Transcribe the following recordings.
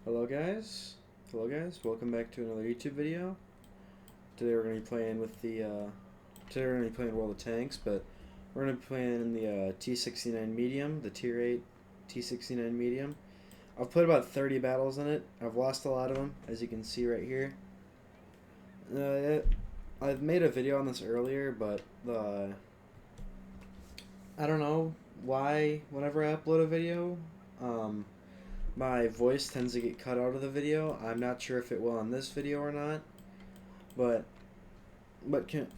Hello guys, welcome back to another YouTube video. Today we're going to be playing with today we're going to be playing World of Tanks, but we're going to be playing in the T69 medium, the tier 8 T69 medium. I've played about 30 battles in it. I've lost a lot of them, as you can see right here. I've made a video on this earlier, but I don't know why whenever I upload a video, my voice tends to get cut out of the video. I'm not sure if it will on this video or not, but today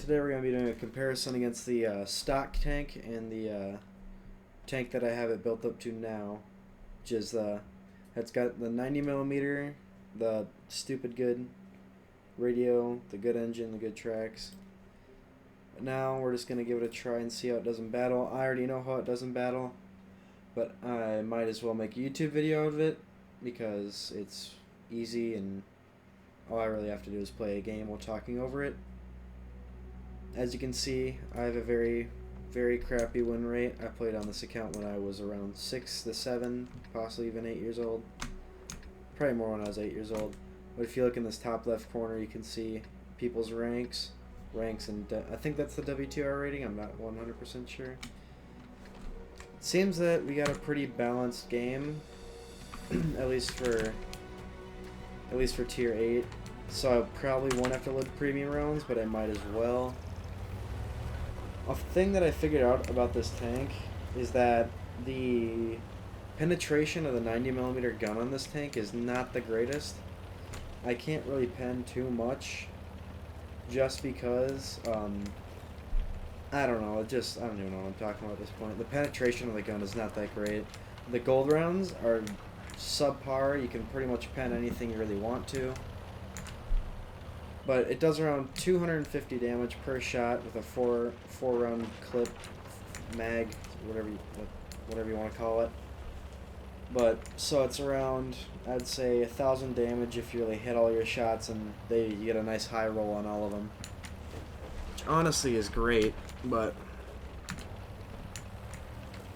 we're going to be doing a comparison against the stock tank and the tank that I have it built up to now, which is it's got the 90mm, the stupid good radio, the good engine, the good tracks. But now we're just going to give it a try and see how it does in battle. I already know how it does in battle, but I might as well make a YouTube video out of it because it's easy and all I really have to do is play a game while talking over it. As you can see, I have a very, very crappy win rate. I played on this account when I was around 6 to 7, possibly even 8 years old. Probably more when I was 8 years old. But if you look in this top left corner, you can see people's ranks, and I think that's the W2R rating. I'm not 100% sure. Seems that we got a pretty balanced game, at least for tier 8. So I probably won't have to load premium rounds, but I might as well. A thing that I figured out about this tank is that the penetration of the 90mm gun on this tank is not the greatest. I can't really pen too much just because I don't know, I don't even know what I'm talking about at this point. The penetration of the gun is not that great. The gold rounds are subpar. You can pretty much pen anything you really want to. But it does around 250 damage per shot with a four round clip, mag, whatever you want to call it. But so it's around, I'd say, 1,000 damage if you really hit all your shots, and you get a nice high roll on all of them. Which honestly is great. But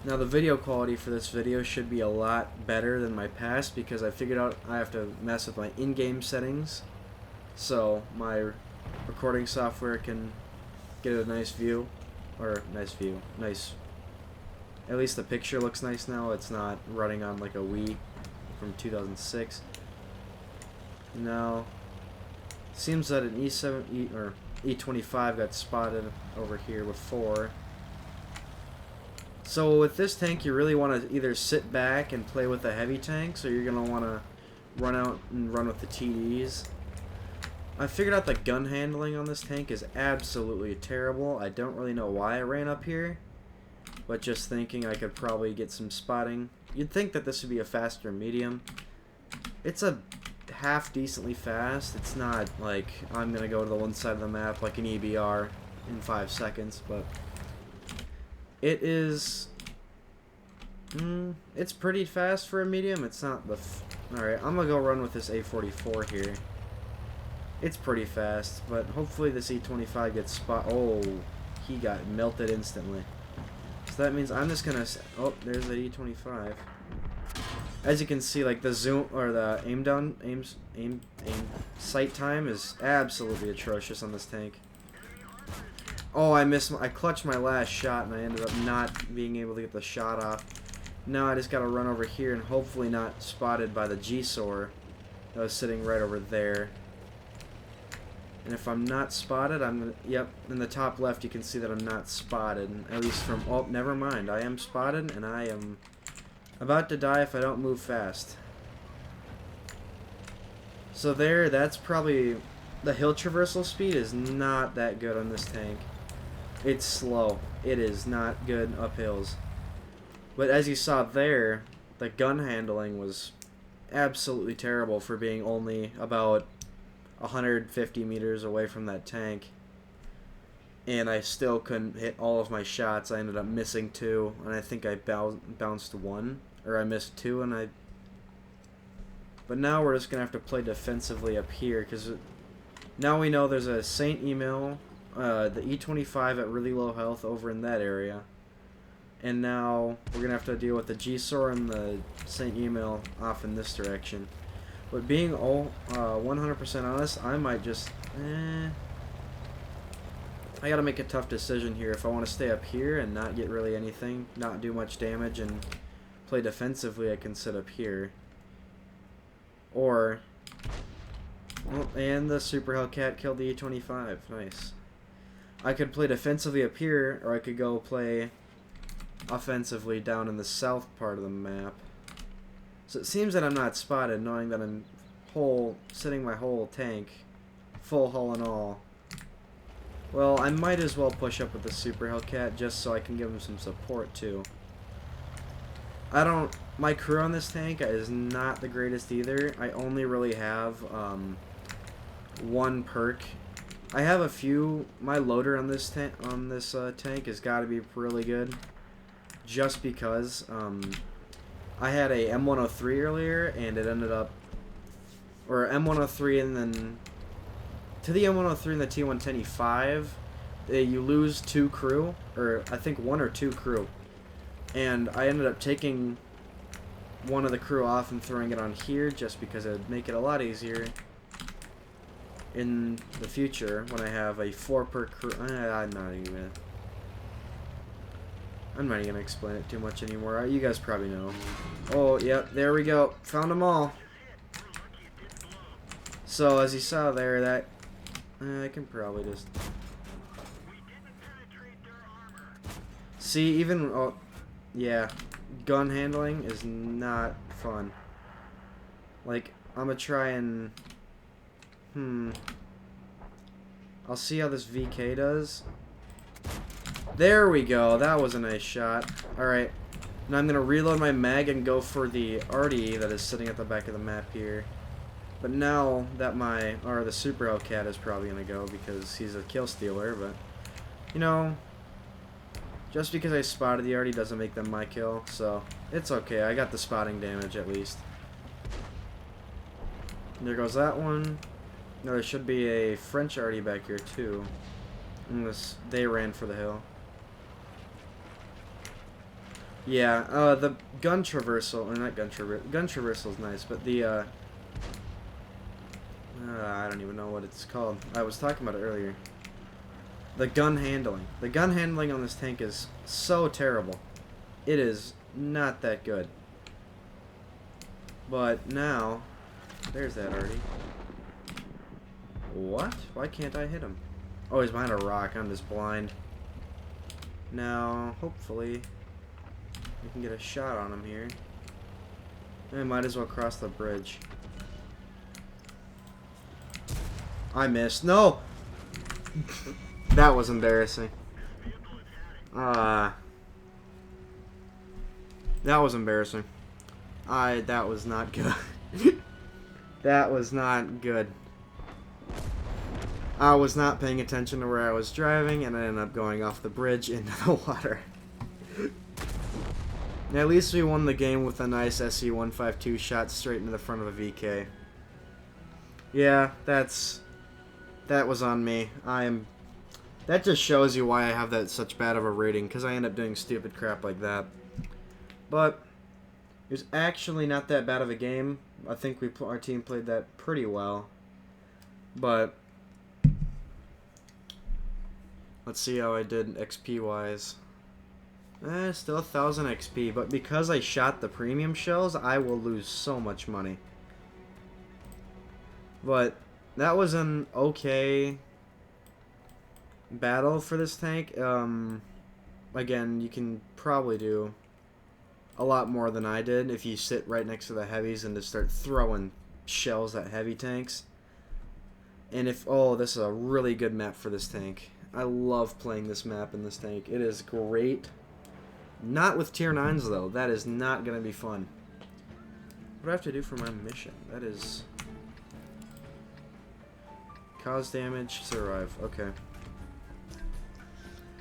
now the video quality for this video should be a lot better than my past because I figured out I have to mess with my in-game settings so my recording software can get a nice view, at least the picture looks nice now. It's not running on like a Wii from 2006. Now seems that an E25 got spotted over here before. So with this tank, you really want to either sit back and play with the heavy tanks, or you're going to want to run out and run with the TDs. I figured out the gun handling on this tank is absolutely terrible. I don't really know why I ran up here, but just thinking I could probably get some spotting. You'd think that this would be a faster medium. It's a half decently fast. It's not like I'm gonna go to the one side of the map like an EBR in 5 seconds, but it is it's pretty fast for a medium. It's not the alright, I'm gonna go run with this A44 here. It's pretty fast, but hopefully this E25 gets oh, he got melted instantly. So that means I'm just gonna oh, there's the E25. As you can see, like the zoom or the aim sight time is absolutely atrocious on this tank. Oh, I clutched my last shot and I ended up not being able to get the shot off. Now I just gotta run over here and hopefully not spotted by the G-Sor that was sitting right over there. And if I'm not spotted, yep, in the top left you can see that I'm not spotted, at least from, oh, never mind, I am spotted and I am about to die if I don't move fast. So that's probably, the hill traversal speed is not that good on this tank. It's slow. It is not good up hills. But as you saw there, the gun handling was absolutely terrible for being only about 150 meters away from that tank. And I still couldn't hit all of my shots. I ended up missing 2, and I think I bounced 1. Or I missed 2, and but now we're just going to have to play defensively up here, because now we know there's a Saint Email, the E25 at really low health over in that area. And now we're gonna have to deal with the G-Sor and the St. Emil off in this direction. But being 100% honest, I might just... I gotta make a tough decision here if I want to stay up here and not get really anything, not do much damage, and play defensively. I can sit up here. Or... Oh, and the Super Hellcat killed the E25. Nice. I could play defensively up here, or I could go play offensively down in the south part of the map. So it seems that I'm not spotted, knowing that I'm sitting my whole tank, full hull and all. Well, I might as well push up with the Super Hellcat just so I can give him some support too. My crew on this tank is not the greatest either. I only really have one perk. I have a few. My loader on this tank has got to be really good, just because I had a M103 earlier and it ended up, or M103 and then to the M103 and the T110E5, you lose 2 crew, or I think 1 or 2 crew, and I ended up taking one of the crew off and throwing it on here just because it would make it a lot easier in the future when I have a 4 per crew. I'm not even gonna explain it too much anymore. You guys probably know. Oh, yep, there we go. Found them all. So as you saw there, that I can probably just see. Even yeah, gun handling is not fun. Like, I'm gonna try and I'll see how this VK does. There we go. That was a nice shot. Alright. Now I'm going to reload my mag and go for the arty that is sitting at the back of the map here. But now that the Super Hellcat is probably going to go because he's a kill stealer, but, you know, just because I spotted the arty doesn't make them my kill, so it's okay. I got the spotting damage at least. There goes that one. No, there should be a French arty back here too. Unless they ran for the hill. Yeah, the gun traversal, or not gun traversal is nice, but the, I don't even know what it's called. I was talking about it earlier. The gun handling. The gun handling on this tank is so terrible. It is not that good. But now, there's that already. What? Why can't I hit him? Oh, he's behind a rock. I'm just blind. Now, hopefully, we can get a shot on him here. I might as well cross the bridge. I missed. No! That was embarrassing. That was embarrassing. That was not good. That was not good. I was not paying attention to where I was driving, and I ended up going off the bridge into the water. At least we won the game with a nice SE-152 shot straight into the front of a VK. Yeah, that was on me. That just shows you why I have that such bad of a rating, because I end up doing stupid crap like that. But it was actually not that bad of a game. I think our team played that pretty well. But let's see how I did XP-wise. Still 1,000 XP, but because I shot the premium shells, I will lose so much money. But that was an okay battle for this tank. Again, you can probably do a lot more than I did if you sit right next to the heavies and just start throwing shells at heavy tanks. And this is a really good map for this tank. I love playing this map in this tank. It is great. Not with tier 9s though. That is not going to be fun. What do I have to do for my mission? That is cause damage, survive. Okay.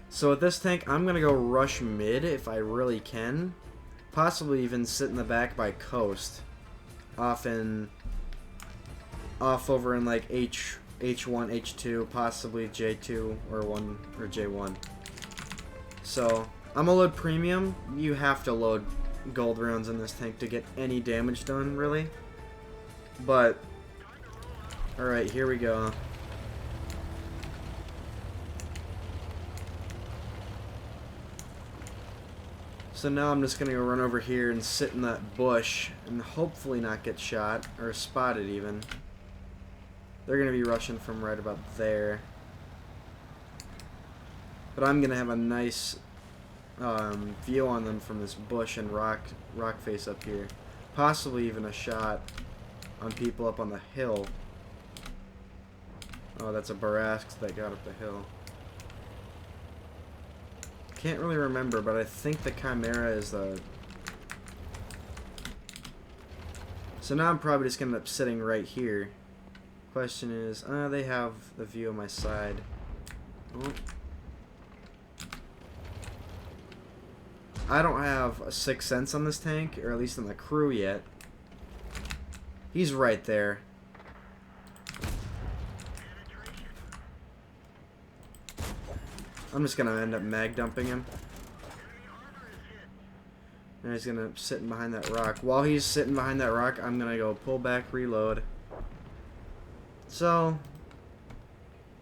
So with this tank, I'm going to go rush mid if I really can. Possibly even sit in the back by coast. Off over in like H1, H2, possibly J2 or J1. So I'm gonna load premium. You have to load gold rounds in this tank to get any damage done, really. But, alright, here we go. So now I'm just going to go run over here and sit in that bush and hopefully not get shot, or spotted even. They're going to be rushing from right about there. But I'm going to have a nice view on them from this bush and rock face up here. Possibly even a shot on people up on the hill. Oh, that's a Barask that got up the hill. Can't really remember, but I think the Chimera is the... So now I'm probably just going to end up sitting right here. Question is, they have the view on my side. Oh. I don't have a Sixth Sense on this tank, or at least on the crew yet. He's right there. I'm just gonna end up mag dumping him. And he's gonna sit behind that rock. While he's sitting behind that rock, I'm gonna go pull back, reload. So,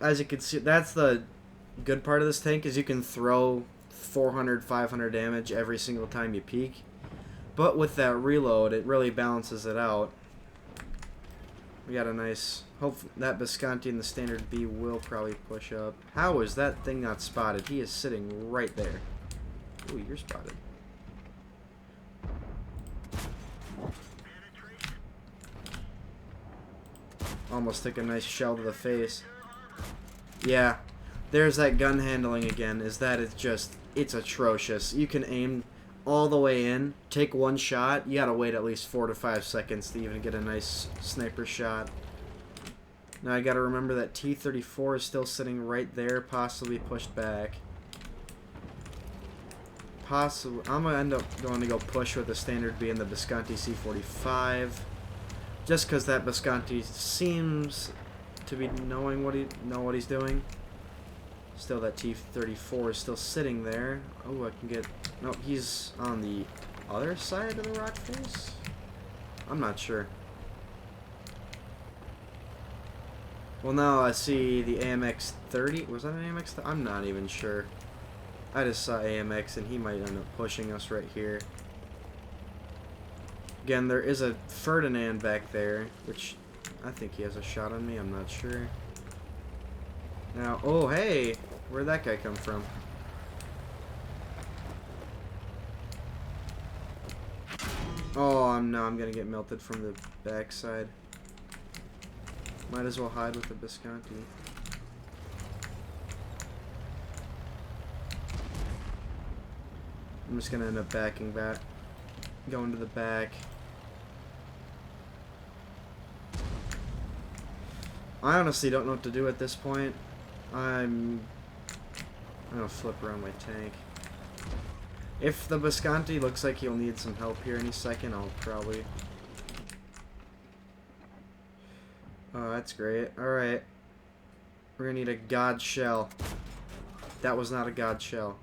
as you can see, that's the good part of this tank, is you can throw 400, 500 damage every single time you peek. But with that reload, it really balances it out. We got a nice... Hope that Visconti in the standard B will probably push up. How is that thing not spotted? He is sitting right there. Ooh, you're spotted. Almost took a nice shell to the face. Yeah, there's that gun handling again, is that it's atrocious. You can aim all the way in, take one shot, you gotta wait at least 4 to 5 seconds to even get a nice sniper shot. Now I gotta remember that T-34 is still sitting right there, possibly pushed back. Possibly, I'm gonna end up going to go push with the standard B and the Visconti C45. Just because that Visconti seems to be knowing what he's doing. Still, that T-34 is still sitting there. Oh, I can get... No, he's on the other side of the rock face? I'm not sure. Well, now I see the AMX-30. Was that an AMX? I'm not even sure. I just saw AMX, and he might end up pushing us right here. Again, there is a Ferdinand back there, which I think he has a shot on me. I'm not sure. Now, oh, hey! Where'd that guy come from? Oh, no, I'm gonna get melted from the backside. Might as well hide with the Visconti. I'm just gonna end up backing back. Going to the back. I honestly don't know what to do at this point. I'm gonna flip around my tank. If the Visconti looks like he'll need some help here any second, I'll probably... Oh, that's great. Alright. We're gonna need a God Shell. That was not a God Shell.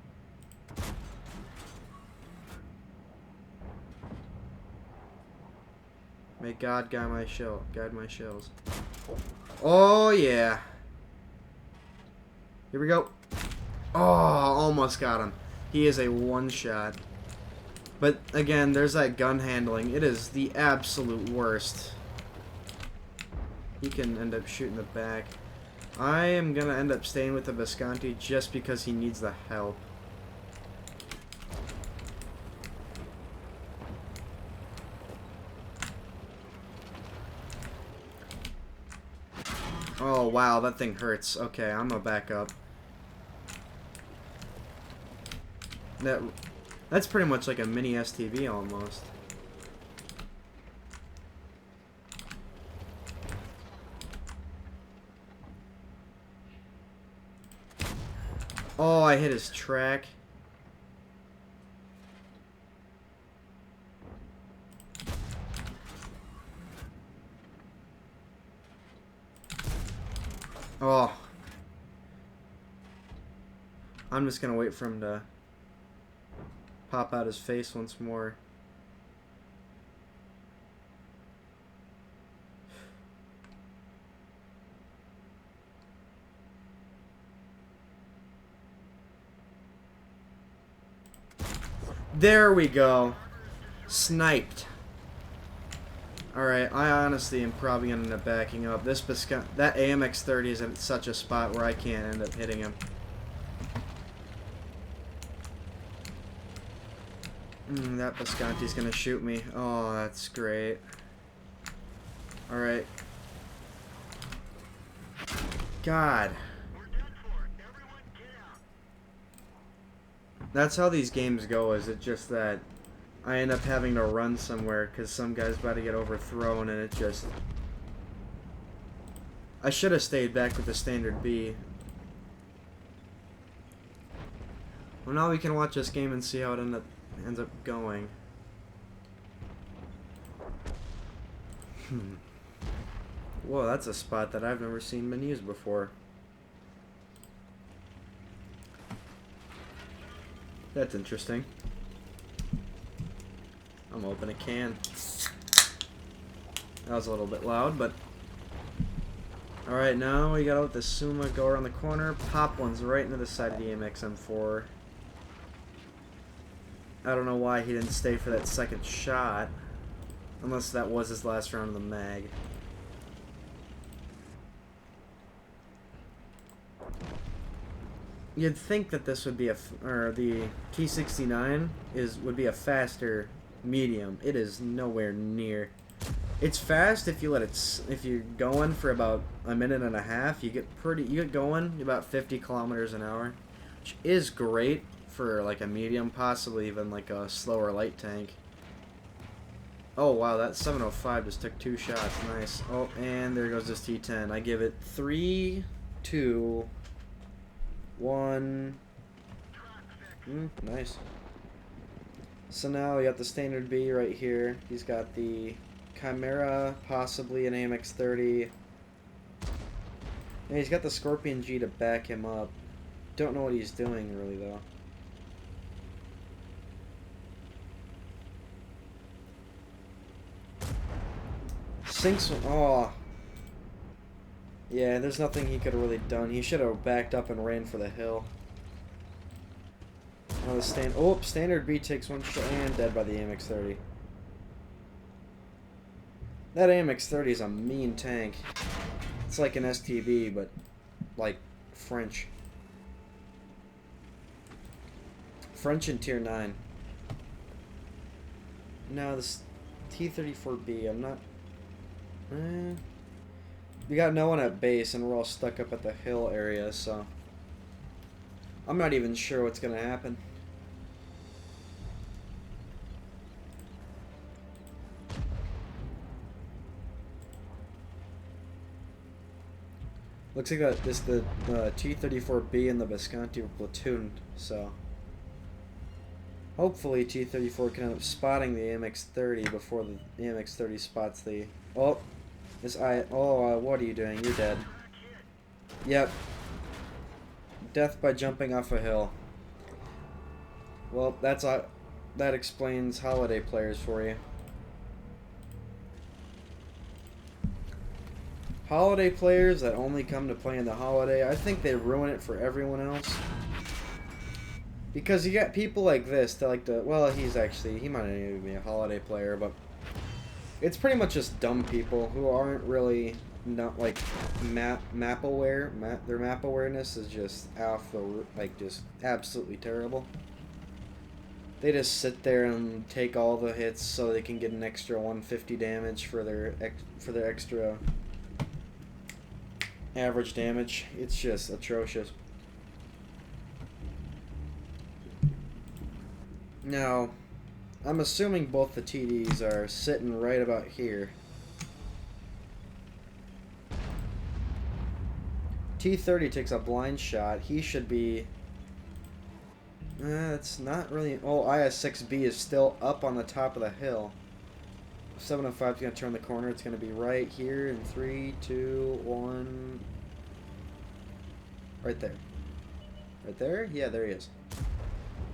May God guide my shells. Oh, yeah. Here we go. Oh, almost got him. He is a one-shot. But, again, there's that gun handling. It is the absolute worst. He can end up shooting the back. I am going to end up staying with the Visconti just because he needs the help. Oh, wow, that thing hurts. Okay, I'm gonna back up. That's pretty much like a mini STV almost. Oh, I hit his track. Oh. I'm just gonna wait for him to pop out his face once more. There we go. Sniped. Alright, I honestly am probably going to end up backing up. That AMX-30 is in such a spot where I can't end up hitting him. That Visconti's going to shoot me. Oh, that's great. Alright. God. That's how these games go, is it just that I end up having to run somewhere because some guy's about to get overthrown and it just... I should have stayed back with the standard B. Well, now we can watch this game and see how it ends up going. Whoa, that's a spot that I've never seen been used before. That's interesting. I'm open a can. That was a little bit loud, but... Alright, now we gotta let the Suma go around the corner. Pop one's right into the side of the AMX M4. I don't know why he didn't stay for that second shot. Unless that was his last round of the mag. You'd think that this would be the T69 would be a faster medium. It is nowhere near. It's fast if you let it. If you're going for about a minute and a half, you get going about 50 kilometers an hour, which is great for like a medium, possibly even like a slower light tank. Oh wow, that 705 just took 2 shots. Nice. Oh, and there goes this T10. I give it 3, 2, 1. Nice. So now we got the standard B right here. He's got the Chimera, possibly an AMX-30. And he's got the Scorpion G to back him up. Don't know what he's doing really though. Sinks. Oh. Yeah, there's nothing he could have really done. He should have backed up and ran for the hill. Oh, standard B takes 1 shot and dead by the AMX-30. That AMX-30 is a mean tank. It's like an STB, but like French. French in tier 9. Now this T-34B, I'm not... we got no one at base, and we're all stuck up at the hill area, so... I'm not even sure what's gonna happen. Looks like the T-34B and the Visconti were platooned, so... Hopefully T-34 can end up spotting the AMX-30 before the AMX-30 spots the... Oh! what are you doing? You're dead. Yep. Death by jumping off a hill. Well, that explains holiday players for you. Holiday players that only come to play in the holiday, I think they ruin it for everyone else. Because you got people like this that like to... Well, he might not even be a holiday player, but... It's pretty much just dumb people who aren't really... Not like map aware. Their map awareness is just just absolutely terrible. They just sit there and take all the hits so they can get an extra 150 damage for their extra average damage. It's just atrocious. Now, I'm assuming both the TDs are sitting right about here. T30 takes a blind shot. He should be... it's not really... Oh, IS-6B is still up on the top of the hill. 705 is going to turn the corner. It's going to be right here in 3, 2, 1... Right there. Right there? Yeah, there he is.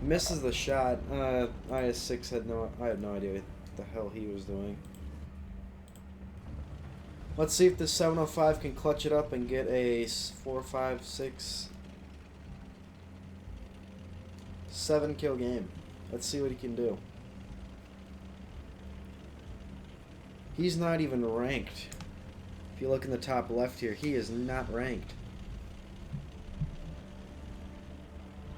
Misses the shot. IS-6 I had no idea what the hell he was doing. Let's see if this 705 can clutch it up and get a 4, 5, 6, 7 kill game. Let's see what he can do. He's not even ranked. If you look in the top left here, he is not ranked.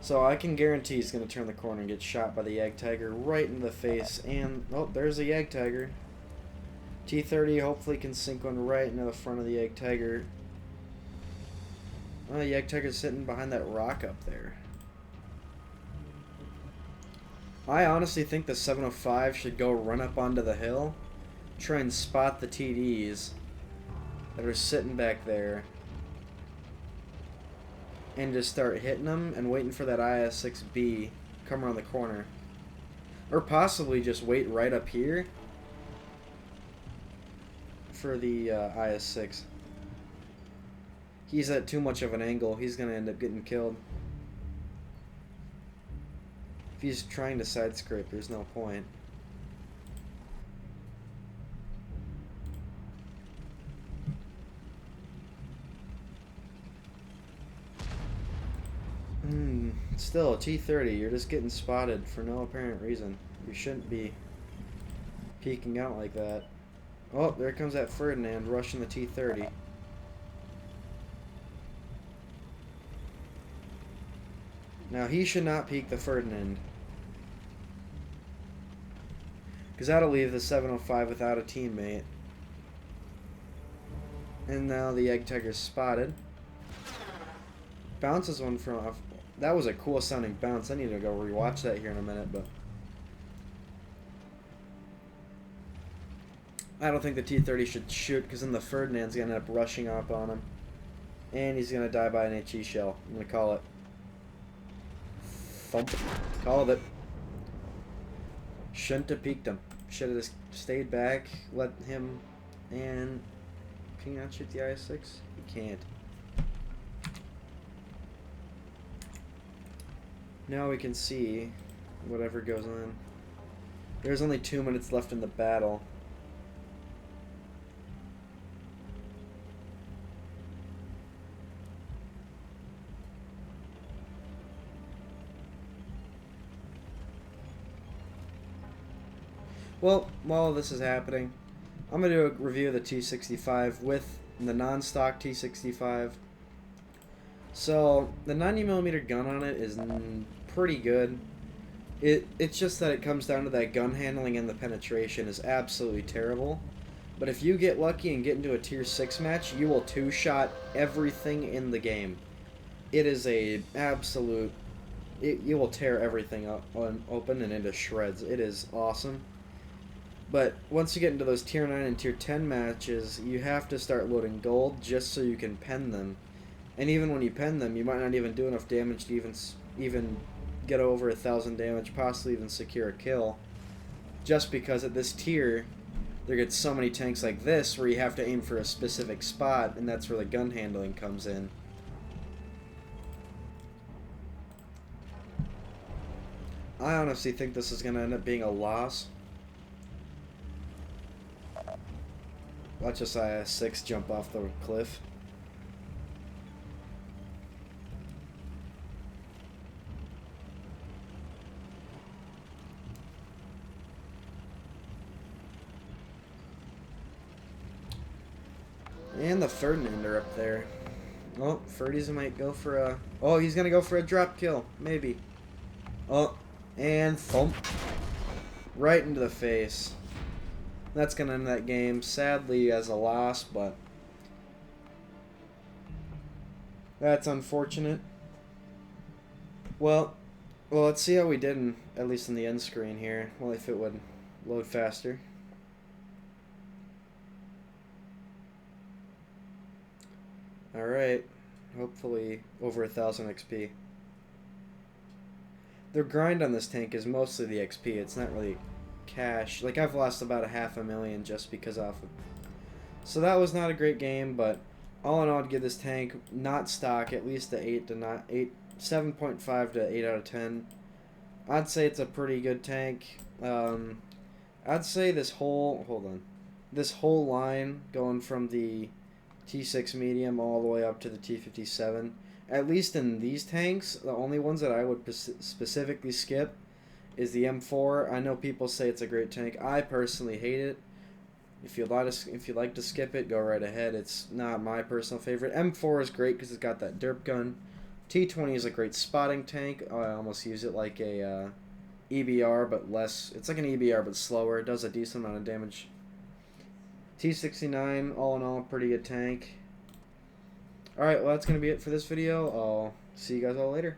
So I can guarantee he's going to turn the corner and get shot by the Yag Tiger right in the face. And, oh, there's a Yag Tiger. T30 hopefully can sink one right into the front of the Yag Tiger. Oh, the Yag Tiger's sitting behind that rock up there. I honestly think the 705 should go run up onto the hill, try and spot the TDs that are sitting back there, and just start hitting them and waiting for that IS-6B come around the corner. Or possibly just wait right up here for the IS-6. He's at too much of an angle. He's going to end up getting killed. If he's trying to side scrape, there's no point. Still, T30, you're just getting spotted for no apparent reason. You shouldn't be peeking out like that. Oh, there comes that Ferdinand rushing the T30. Now, he should not peek the Ferdinand, because that'll leave the 705 without a teammate. And now the Egg Tiger's spotted. Bounces one from off. That was a cool sounding bounce. I need to go rewatch that here in a minute, but I don't think the T30 should shoot, because then the Ferdinand's going to end up rushing up on him. And he's going to die by an HE shell. I'm going to call it. Thump. Called it. Shouldn't have peeked him. Should have just stayed back, let him, and can you not shoot the IS-6? You can't. Now we can see whatever goes on. There's only 2 minutes left in the battle. Well, while this is happening, I'm going to do a review of the T65 with the non-stock T65. So, the 90mm gun on it is pretty good. It's just that it comes down to that gun handling, and the penetration is absolutely terrible. But if you get lucky and get into a tier 6 match, you will two-shot everything in the game. It is a absolute... you will tear everything up open and into shreds. It is awesome. But once you get into those tier 9 and tier 10 matches, you have to start loading gold just so you can pen them. And even when you pen them, you might not even do enough damage to even get over 1,000 damage, possibly even secure a kill. Just because at this tier, there gets so many tanks like this where you have to aim for a specific spot, and that's where the gun handling comes in. I honestly think this is going to end up being a loss. Watch this IS-6 jump off the cliff. And the Ferdinand are up there. Oh, Ferdies might go for a... oh, he's going to go for a drop kill. Maybe. Oh, and thump. Right into the face. That's going to end that game, sadly, as a loss, but that's unfortunate. Well, let's see how we did, at least in the end screen here. Well, if it would load faster. Alright, hopefully over 1,000 XP. The grind on this tank is mostly the XP, it's not really cash. Like, I've lost about 500,000 just because off of... so that was not a great game, but all in all, I'd give this tank, not stock, at least a 7.5 to 8 out of 10. I'd say it's a pretty good tank. I'd say this whole line going from the T6 medium all the way up to the T57. At least in these tanks, the only ones that I would specifically skip is the M4. I know people say it's a great tank. I personally hate it. If you like to skip it, go right ahead. It's not my personal favorite. M4 is great because it's got that derp gun. T20 is a great spotting tank. I almost use it like a EBR, but less. It's like an EBR, but slower. It does a decent amount of damage. T69, all in all, pretty good tank. Alright, well, that's going to be it for this video. I'll see you guys all later.